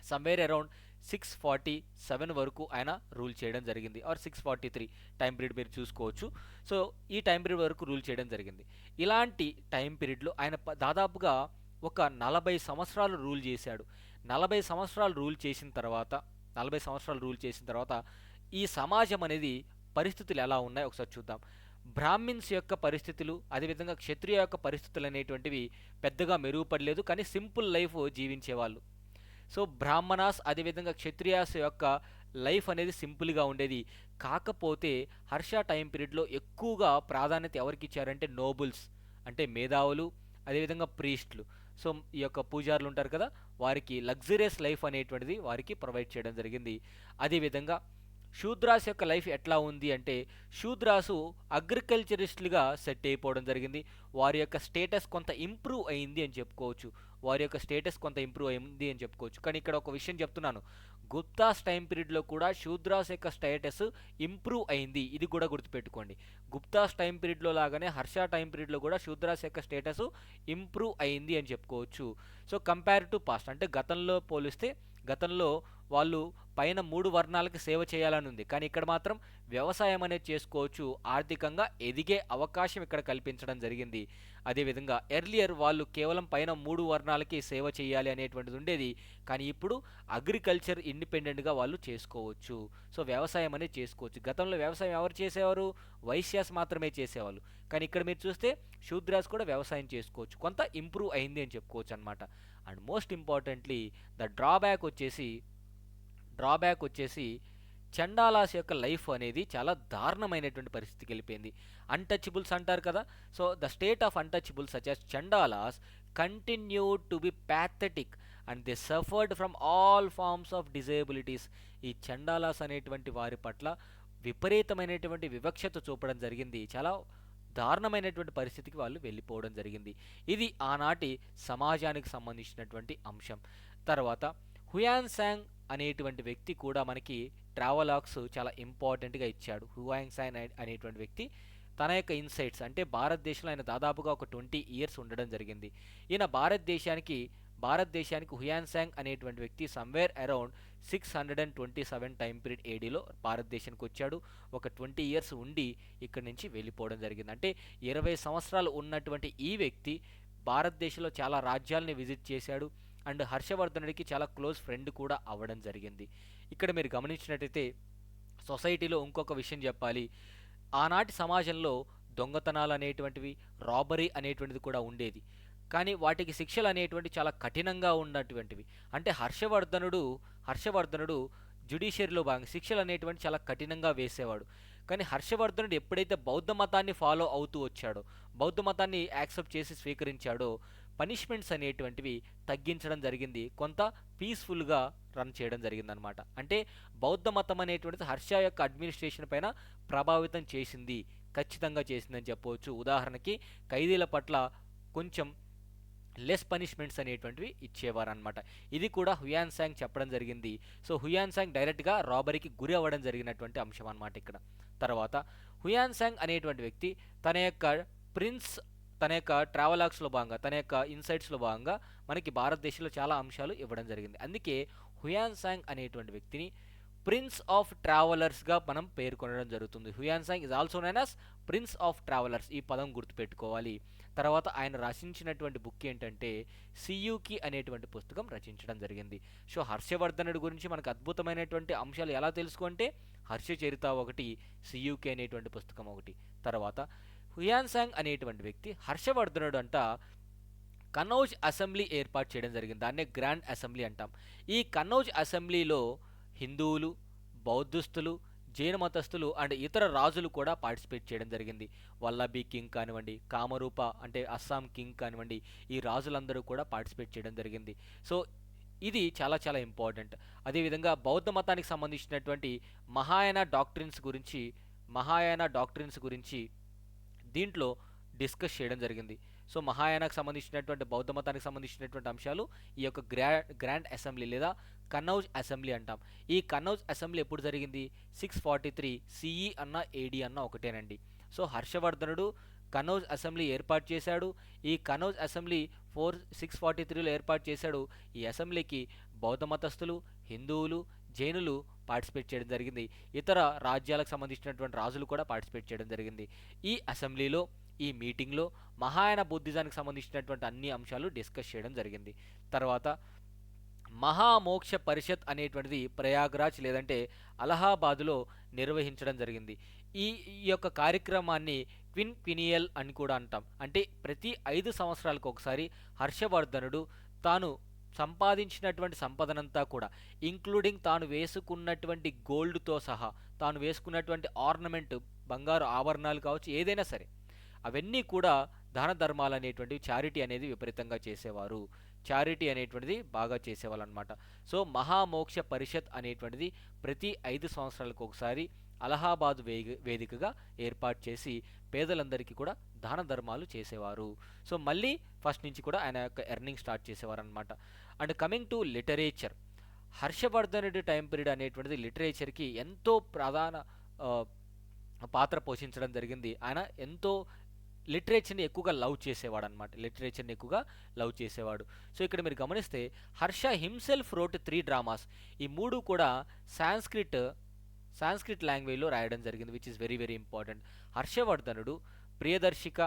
సమ్వేర్ అరౌండ్ 647 వరకు ఆయన రూల్ చేయడం జరిగింది. ఆర్ 643 టైం పీరియడ్ మీరు చూసుకోవచ్చు. సో ఈ టైం పీరియడ్ వరకు రూల్ చేయడం జరిగింది. ఇలాంటి టైం పీరియడ్లో ఆయన దాదాపుగా ఒక 40 సంవత్సరాలు రూల్ చేశాడు. 40 సంవత్సరాలు రూల్ చేసిన తర్వాత ఈ సమాజం అనేది పరిస్థితులు ఎలా ఉన్నాయో ఒకసారి చూద్దాం. బ్రాహ్మిన్స్ యొక్క పరిస్థితులు, అదేవిధంగా క్షత్రియ యొక్క పరిస్థితులు అనేటువంటివి పెద్దగా మెరుగుపడలేదు, కానీ సింపుల్ లైఫ్ జీవించేవాళ్ళు. సో బ్రాహ్మణాస్ అదేవిధంగా క్షత్రియాస్ యొక్క లైఫ్ అనేది సింపుల్గా ఉండేది. కాకపోతే హర్ష టైం పీరియడ్లో ఎక్కువగా ప్రాధాన్యత ఎవరికి ఇచ్చారంటే నోబుల్స్, అంటే మేధావులు, అదేవిధంగా ప్రీస్టులు. సో ఈ యొక్క పూజారులు ఉంటారు కదా, వారికి లగ్జరియస్ లైఫ్ అనేటువంటిది వారికి ప్రొవైడ్ చేయడం జరిగింది. అదేవిధంగా శూద్రాస్ యొక్క లైఫ్ ఎట్లా ఉంది అంటే శూద్రాసు అగ్రికల్చరిస్టులుగా సెట్ అయిపోవడం జరిగింది. వారి యొక్క స్టేటస్ కొంత ఇంప్రూవ్ అయింది అని చెప్పుకోవచ్చు. వారి యొక్క స్టేటస్ కొంత ఇంప్రూవ్ అయింది అని చెప్పుకోవచ్చు. కానీ ఇక్కడ ఒక విషయం చెప్తున్నాను, గుప్తాస్ టైం పీరియడ్లో కూడా శూద్రాస్ యొక్క స్టేటస్ ఇంప్రూవ్ అయింది. ఇది కూడా గుర్తుపెట్టుకోండి. గుప్తాస్ టైం పీరియడ్లో లాగానే హర్ష టైం పీరియడ్లో కూడా శూద్రాస్ యొక్క స్టేటస్ ఇంప్రూవ్ అయింది అని చెప్పుకోవచ్చు. సో కంపేర్ టు పాస్ట్ అంటే గతంలో పోలిస్తే గతంలో వాళ్ళు పైన 3 వర్ణాలకి సేవ చేయాలని ఉంది, కానీ ఇక్కడ మాత్రం వ్యవసాయం అనేది చేసుకోవచ్చు, ఆర్థికంగా ఎదిగే అవకాశం ఇక్కడ కల్పించడం జరిగింది. అదేవిధంగా ఎర్లియర్ వాళ్ళు కేవలం పైన 3 వర్ణాలకి సేవ చేయాలి అనేటువంటిది ఉండేది, కానీ ఇప్పుడు అగ్రికల్చర్ ఇండిపెండెంట్గా వాళ్ళు చేసుకోవచ్చు. సో వ్యవసాయం అనేది చేసుకోవచ్చు. గతంలో వ్యవసాయం ఎవరు చేసేవారు? వైశ్యాస్ మాత్రమే చేసేవాళ్ళు, కానీ ఇక్కడ మీరు చూస్తే శూద్రాస్ కూడా వ్యవసాయం చేసుకోవచ్చు. కొంత ఇంప్రూవ్ అయింది అని చెప్పుకోవచ్చు అనమాట. And most importantly the drawback వచ్చేసి చండాలాస్ యొక్క లైఫ్ అనేది చాలా దారుణమైనటువంటి పరిస్థితికి వెళ్ళిపోయింది. అన్టచబుల్స్ అంటారు కదా, so the state of untouchables such as Chandalas continued to be pathetic and they suffered from all forms of disabilities. ఈ చండాలాస్ అనేటువంటి వారి పట్ల విపరీతమైనటువంటి వివక్షత చూపడం జరిగింది. చాలా దారుణమైనటువంటి పరిస్థితికి వాళ్ళు వెళ్ళిపోవడం జరిగింది. ఇది ఆనాటి సమాజానికి సంబంధించినటువంటి అంశం. తర్వాత హుయాన్ సాంగ్ అనేటువంటి వ్యక్తి కూడా మనకి ట్రావెలాగ్స్ చాలా ఇంపార్టెంట్గా ఇచ్చాడు. హుయాన్ సాంగ్ అనేటువంటి వ్యక్తి తన యొక్క ఇన్సైట్స్ అంటే భారతదేశంలో ఆయన దాదాపుగా ఒక 20 ఇయర్స్ ఉండడం జరిగింది. ఈయన భారతదేశానికి హుయాన్ సాంగ్ అనేటువంటి వ్యక్తి సమ్వేర్ అరౌండ్ 627 టైం పీరియడ్ ఏడీలో భారతదేశానికి వచ్చాడు. ఒక 20 ఇయర్స్ ఉండి ఇక్కడి నుంచి వెళ్ళిపోవడం జరిగింది. అంటే 20 సంవత్సరాలు ఉన్నటువంటి ఈ వ్యక్తి భారతదేశంలో చాలా రాజ్యాలని విజిట్ చేశాడు అండ్ హర్షవర్ధనుడికి చాలా క్లోజ్ ఫ్రెండ్ కూడా అవ్వడం జరిగింది. ఇక్కడ మీరు గమనించినట్టయితే సొసైటీలో ఇంకొక విషయం చెప్పాలి, ఆనాటి సమాజంలో దొంగతనాలు అనేటువంటివి, రాబరీ అనేటువంటిది కూడా ఉండేది, కానీ వాటికి శిక్షలు అనేటువంటి చాలా కఠినంగా ఉన్నటువంటివి. అంటే హర్షవర్ధనుడు జ్యుడిషియరీలో భాగంగా శిక్షలు అనేటువంటి చాలా కఠినంగా వేసేవాడు. కానీ హర్షవర్ధనుడు ఎప్పుడైతే బౌద్ధ మతాన్ని ఫాలో అవుతూ వచ్చాడో, బౌద్ధ మతాన్ని యాక్సెప్ట్ చేసి స్వీకరించాడో, పనిష్మెంట్స్ అనేటువంటివి తగ్గించడం జరిగింది, కొంత పీస్ఫుల్గా రన్ చేయడం జరిగిందనమాట. అంటే బౌద్ధ మతం అనేటువంటిది హర్ష యొక్క అడ్మినిస్ట్రేషన్ పైన ప్రభావితం చేసింది, ఖచ్చితంగా చేసిందని చెప్పవచ్చు. ఉదాహరణకి ఖైదీల పట్ల కొంచెం లెస్ పనిష్మెంట్స్ అనేటువంటివి ఇచ్చేవారు అనమాట. ఇది కూడా హుయాన్ సాంగ్ చెప్పడం జరిగింది. సో హుయాన్ సాంగ్ డైరెక్ట్గా రాబరీకి గురి అవ్వడం జరిగినటువంటి అంశం అనమాట ఇక్కడ. తర్వాత హుయాన్ సాంగ్ అనేటువంటి వ్యక్తి తన యొక్క ట్రావెలాగ్స్లో భాగంగా, తన యొక్క ఇన్సైట్స్లో భాగంగా మనకి భారతదేశంలో చాలా అంశాలు ఇవ్వడం జరిగింది. అందుకే హుయాన్ సాంగ్ అనేటువంటి వ్యక్తిని ప్రిన్స్ ఆఫ్ ట్రావెలర్స్గా మనం పేర్కొనడం జరుగుతుంది. Hiuen Tsang is also known as prince of travellers, ఈ పదం గుర్తుపెట్టుకోవాలి. తర్వాత ఆయన రచించినటువంటి బుక్ ఏంటంటే సియూకి అనేటువంటి పుస్తకం రచించడం జరిగింది. సో హర్షవర్ధనుడి గురించి మనకు అద్భుతమైనటువంటి అంశాలు ఎలా తెలుసుకుంటే హర్ష చరిత ఒకటి, సియూకి అనేటువంటి పుస్తకం ఒకటి. తర్వాత హుయాన్ సాంగ్ అనేటువంటి వ్యక్తి హర్షవర్ధనుడు అంట కనౌజ్ అసెంబ్లీ ఏర్పాటు చేయడం జరిగింది. దాన్నే గ్రాండ్ అసెంబ్లీ అంటాం. ఈ కనౌజ్ అసెంబ్లీలో హిందువులు, బౌద్ధస్తులు, జైన మతస్థులు అండ్ ఇతర రాజులు కూడా పార్టిసిపేట్ చేయడం జరిగింది. వల్లభీ కింగ్ కానివ్వండి, కామరూప అంటే అస్సాం కింగ్ కానివ్వండి, ఈ రాజులందరూ కూడా పార్టిసిపేట్ చేయడం జరిగింది. సో ఇది చాలా చాలా ఇంపార్టెంట్. అదేవిధంగా బౌద్ధ మతానికి సంబంధించినటువంటి మహాయాన డాక్ట్రిన్స్ గురించి దీంట్లో డిస్కస్ చేయడం జరిగింది. సో మహాయానకు సంబంధించినటువంటి బౌద్ధ మతానికి సంబంధించినటువంటి అంశాలు ఈ యొక్క గ్రాండ్ అసెంబ్లీ లేదా కనౌజ్ అసెంబ్లీ అంటాం. ఈ కనౌజ్ అసెంబ్లీ ఎప్పుడు జరిగింది? 643 సిఈ అన్న ఏడి అన్న ఒకటేనండి. సో హర్షవర్ధనుడు కనౌజ్ అసెంబ్లీ ఏర్పాటు చేశాడు. ఈ కనౌజ్ అసెంబ్లీ 643లో ఏర్పాటు చేశాడు. ఈ అసెంబ్లీకి బౌద్ధ మతస్థులు, హిందువులు, జైనులు పార్టిసిపేట్ చేయడం జరిగింది. ఇతర రాజ్యాలకు సంబంధించినటువంటి రాజులు కూడా పార్టిసిపేట్ చేయడం జరిగింది. ఈ అసెంబ్లీలో, ఈ మీటింగ్లో మహాయాన బుద్ధిజానికి సంబంధించినటువంటి అన్ని అంశాలు డిస్కస్ చేయడం జరిగింది. తర్వాత మహామోక్ష పరిషత్ అనేటువంటిది ప్రయాగ్రాజ్ లేదంటే అలహాబాదులో నిర్వహించడం జరిగింది. ఈ యొక్క కార్యక్రమాన్ని క్విన్క్వినియల్ అని కూడా అంటాం. అంటే ప్రతి 5 సంవత్సరాలకు ఒకసారి హర్షవర్ధనుడు తాను సంపాదించినటువంటి సంపదనంతా కూడా ఇంక్లూడింగ్ తాను వేసుకున్నటువంటి గోల్డ్తో సహా, తాను వేసుకున్నటువంటి ఆర్నమెంట్, బంగారు ఆభరణాలు కావచ్చు, ఏదైనా సరే అవన్నీ కూడా దాన ధర్మాలు అనేటువంటివి, చారిటీ అనేది విపరీతంగా చేసేవారు. చారిటీ అనేటువంటిది బాగా చేసేవాళ్ళు అనమాట. సో మహామోక్ష పరిషత్ అనేటువంటిది ప్రతి 5 సంవత్సరాలకు ఒకసారి అలహాబాద్ వేదికగా ఏర్పాటు చేసి పేదలందరికీ కూడా దాన ధర్మాలు చేసేవారు. సో మళ్ళీ ఫస్ట్ నుంచి కూడా ఆయన యొక్క ఎర్నింగ్ స్టార్ట్ చేసేవారు అనమాట. అండ్ కమింగ్ టు లిటరేచర్, హర్షవర్ధనుడి టైం పీరియడ్ అనేటువంటిది లిటరేచర్కి ఎంతో ప్రధాన ఆ, పాత్ర పోషించడం జరిగింది. ఆయన ఎంతో లిటరేచర్ని ఎక్కువగా లవ్ చేసేవాడు అనమాట. లిటరేచర్ని ఎక్కువగా లవ్ చేసేవాడు. సో ఇక్కడ మీరు గమనిస్తే హర్ష హిమ్సెల్ఫ్ రోట్ 3 డ్రామాస్. ఈ మూడు కూడా సాంస్క్రిట్ లాంగ్వేజ్లో రాయడం జరిగింది, which is very very important. హర్షవర్ధనుడు, ప్రియదర్శిక,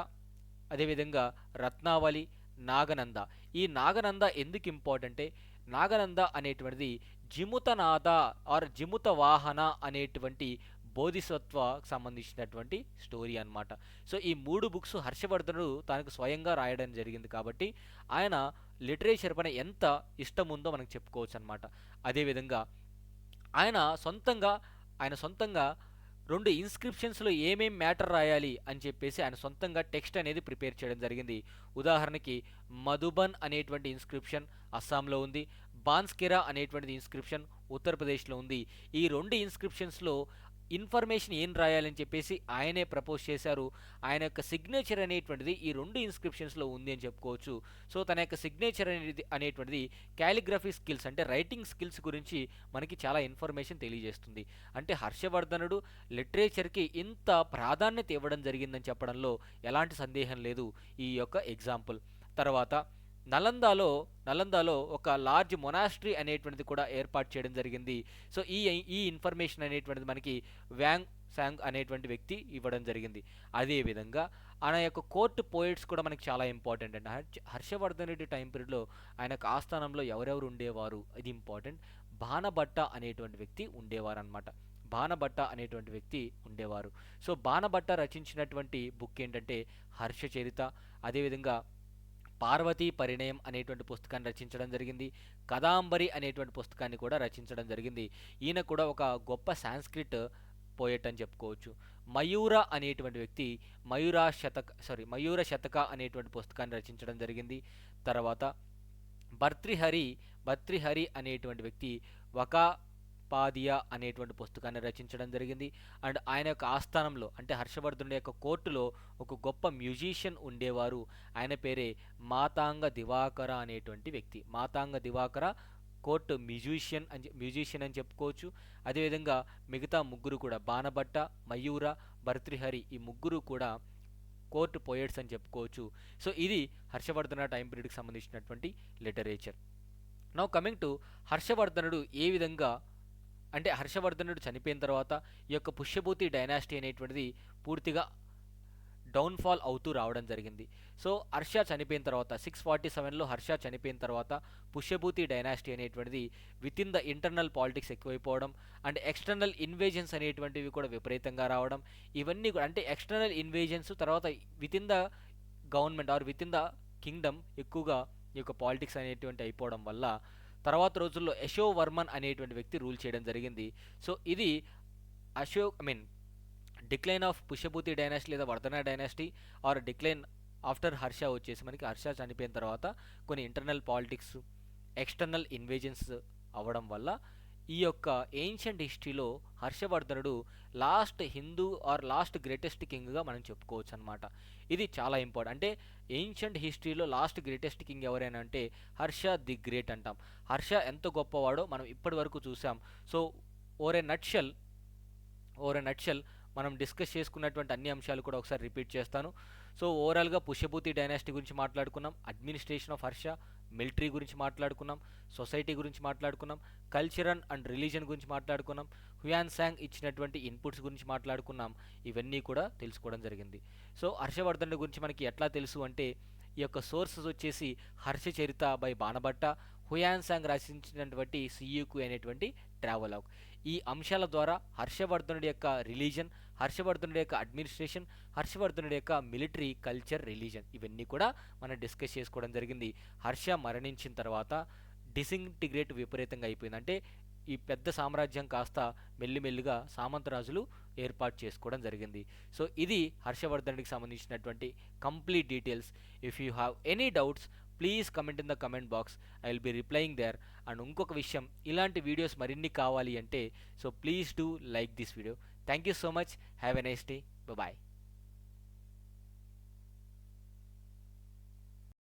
అదేవిధంగా రత్నావళి, నాగనంద. ఈ నాగనంద ఎందుకు ఇంపార్టెంట్ అంటే, నాగనంద అనేటువంటిది జిముతనాథ ఆర్ జిముత వాహన అనేటువంటి బోధిసత్వకు సంబంధించినటువంటి స్టోరీ అన్నమాట. సో ఈ మూడు బుక్స్ హర్షవర్ధనుడు తనకు స్వయంగా రాయడం జరిగింది కాబట్టి ఆయన లిటరేచర్ పైన ఎంత ఇష్టం ఉందో మనకు చెప్పుకోవచ్చు అనమాట. అదేవిధంగా ఆయన సొంతంగా రెండు ఇన్స్క్రిప్షన్స్లో ఏమేం మ్యాటర్ రాయాలి అని చెప్పేసి ఆయన సొంతంగా టెక్స్ట్ అనేది ప్రిపేర్ చేయడం జరిగింది. ఉదాహరణకి మధుబన్ అనేటువంటి ఇన్స్క్రిప్షన్ అస్సాంలో ఉంది, బాన్స్కెరా అనేటువంటిది ఇన్స్క్రిప్షన్ ఉత్తరప్రదేశ్లో ఉంది. ఈ రెండు ఇన్స్క్రిప్షన్స్లో ఇన్ఫర్మేషన్ ఏం రాయాలని చెప్పేసి ఆయనే ప్రపోజ్ చేశారు. ఆయన యొక్క సిగ్నేచర్ అనేటువంటిది ఈ రెండు ఇన్స్క్రిప్షన్స్లో ఉంది అని చెప్పుకోవచ్చు. సో తన యొక్క సిగ్నేచర్ అనేటువంటిది క్యాలిగ్రఫీ స్కిల్స్ అంటే రైటింగ్ స్కిల్స్ గురించి మనకి చాలా ఇన్ఫర్మేషన్ తెలియజేస్తుంది. అంటే హర్షవర్ధనుడు లిటరేచర్కి ఇంత ప్రాధాన్యత ఇవ్వడం జరిగిందని చెప్పడంలో ఎలాంటి సందేహం లేదు ఈ యొక్క ఎగ్జాంపుల్. తర్వాత నలందాలో ఒక లార్జ్ మొనాస్ట్రీ అనేటువంటిది కూడా ఏర్పాటు చేయడం జరిగింది. సో ఈ ఇన్ఫర్మేషన్ అనేటువంటిది మనకి వ్యాంగ్ సాంగ్ అనేటువంటి వ్యక్తి ఇవ్వడం జరిగింది. అదేవిధంగా ఆయన యొక్క కోర్ట్ పోయిట్స్ కూడా మనకి చాలా ఇంపార్టెంట్ అండి. హర్షవర్ధనుడి టైం పీరియడ్లో ఆయనకు ఆస్థానంలో ఎవరెవరు ఉండేవారు, ఇది ఇంపార్టెంట్. బాణభట్ట అనేటువంటి వ్యక్తి ఉండేవారు అనమాట. బాణభట్ట అనేటువంటి వ్యక్తి ఉండేవారు. సో బాణభట్ట రచించినటువంటి బుక్ ఏంటంటే హర్షచరిత. అదేవిధంగా పార్వతీ పరిణయం అనేటువంటి పుస్తకాన్ని రచించడం జరిగింది. కదాంబరి అనేటువంటి పుస్తకాన్ని కూడా రచించడం జరిగింది. ఈయన కూడా ఒక గొప్ప సాంస్క్రిట్ పోయెట్ అని చెప్పుకోవచ్చు. మయూర అనేటువంటి వ్యక్తి మయూర శతక అనేటువంటి పుస్తకాన్ని రచించడం జరిగింది. తర్వాత భర్తృహరి అనేటువంటి వ్యక్తి వకాపాదియా అనేటువంటి పుస్తకాన్ని రచించడం జరిగింది. అండ్ ఆయన యొక్క ఆస్థానంలో అంటే హర్షవర్ధనుడి యొక్క కోర్టులో ఒక గొప్ప మ్యూజిషియన్ ఉండేవారు. ఆయన పేరే మాతాంగ దివాకర అనేటువంటి వ్యక్తి. మాతాంగ దివాకర కోర్టు మ్యూజిషియన్ అని చెప్పుకోవచ్చు. అదేవిధంగా మిగతా ముగ్గురు కూడా బాణభట్ట, మయూర, భర్తృహరి ఈ ముగ్గురు కూడా కోర్టు పోయెట్స్ అని చెప్పుకోవచ్చు. సో ఇది హర్షవర్ధన టైం పీరియడ్కి సంబంధించినటువంటి లిటరేచర్. నౌ కమింగ్ టు హర్షవర్ధనుడు ఏ విధంగా అంటే హర్షవర్ధనుడు చనిపోయిన తర్వాత ఈ యొక్క పుష్యభూతి డైనాసిటీ అనేటువంటిది పూర్తిగా డౌన్ఫాల్ అవుతూ రావడం జరిగింది. సో హర్ష చనిపోయిన తర్వాత 647లో హర్ష చనిపోయిన తర్వాత పుష్యభూతి డైనాసిటీ అనేటువంటిది within the internal politics ఎక్కువైపోవడం అండ్ ఎక్స్టర్నల్ ఇన్వేజన్స్ అనేటువంటివి కూడా విపరీతంగా రావడం, ఇవన్నీ కూడా అంటే ఎక్స్టర్నల్ ఇన్వేజన్స్ తర్వాత within the government or within the kingdom ఎక్కువగా ఈ యొక్క పాలిటిక్స్ అనేటువంటి అయిపోవడం వల్ల తర్వాత రోజుల్లో యశోవర్మన్ అనేటువంటి వ్యక్తి రూల్ చేయడం జరిగింది. సో ఇది డిక్లైన్ ఆఫ్ పుష్యభూతి డైనాసిటీ లేదా Vardhana dynasty or decline after Harsha వచ్చేసి మనకి హర్ష చనిపోయిన తర్వాత కొన్ని ఇంటర్నల్ పాలిటిక్స్ ఎక్స్టర్నల్ ఇన్వేజన్స్ అవ్వడం వల్ల ఈ యొక్క ఏన్షియంట్ హిస్టరీలో హర్షవర్ధనుడు last Hindu or last greatest కింగ్గా మనం చెప్పుకోవచ్చు అనమాట. ఇది చాలా ఇంపార్టెంట్. అంటే ఏన్షియంట్ హిస్టరీలో లాస్ట్ గ్రేటెస్ట్ కింగ్ ఎవరైనా అంటే హర్ష ది గ్రేట్ అంటాం. హర్ష ఎంత గొప్పవాడో మనం ఇప్పటి వరకు చూసాం. సో ఓర్ ఏ నట్షెల్ మనం డిస్కస్ చేసుకున్నటువంటి అన్ని అంశాలు కూడా ఒకసారి రిపీట్ చేస్తాను. సో ఓవరాల్గా పుష్యభూతి డైనాసిటీ గురించి మాట్లాడుకున్నాం, అడ్మినిస్ట్రేషన్ ఆఫ్ హర్ష, మిలిటరీ గురించి మాట్లాడుకున్నాం, సొసైటీ గురించి మాట్లాడుకున్నాం, కల్చర్ అండ్ రిలీజన్ గురించి మాట్లాడుకున్నాం, హ్యుయాన్ సాంగ్ ఇచ్చినటువంటి ఇన్పుట్స్ గురించి మాట్లాడుకున్నాం. ఇవన్నీ కూడా తెలుసుకోవడం జరిగింది. సో హర్షవర్ధనుడి గురించి మనకి ఎట్లా తెలుసు అంటే ఈ యొక్క సోర్సెస్ వచ్చేసి Harshacharita by Banabhatta, Hiuen song రచించినటువంటి సియుకు అనేటువంటి ట్రావెలాగ్. ఈ అంశాల ద్వారా హర్షవర్ధనుడి యొక్క రిలీజన్, హర్షవర్ధనుడి యొక్క అడ్మినిస్ట్రేషన్, హర్షవర్ధనుడి యొక్క మిలిటరీ, కల్చర్, రిలీజన్ ఇవన్నీ కూడా మనం డిస్కస్ చేసుకోవడం జరిగింది. హర్ష మరణించిన తర్వాత డిసింటిగ్రేట్ విపరీతంగా అయిపోయింది. అంటే ఈ పెద్ద సామ్రాజ్యం కాస్త మెల్లిమెల్లిగా సామంతరాజులు ఏర్పాటు చేసుకోవడం జరిగింది. సో ఇది హర్షవర్ధనుడికి సంబంధించినటువంటి complete details. If you have any doubts please comment in the comment box, I will be replying there. And ఇంకొక విషయం, ఇలాంటి వీడియోస్ మరిన్ని కావాలి అంటే so please do like this video. Thank you so much, have a nice day, bye.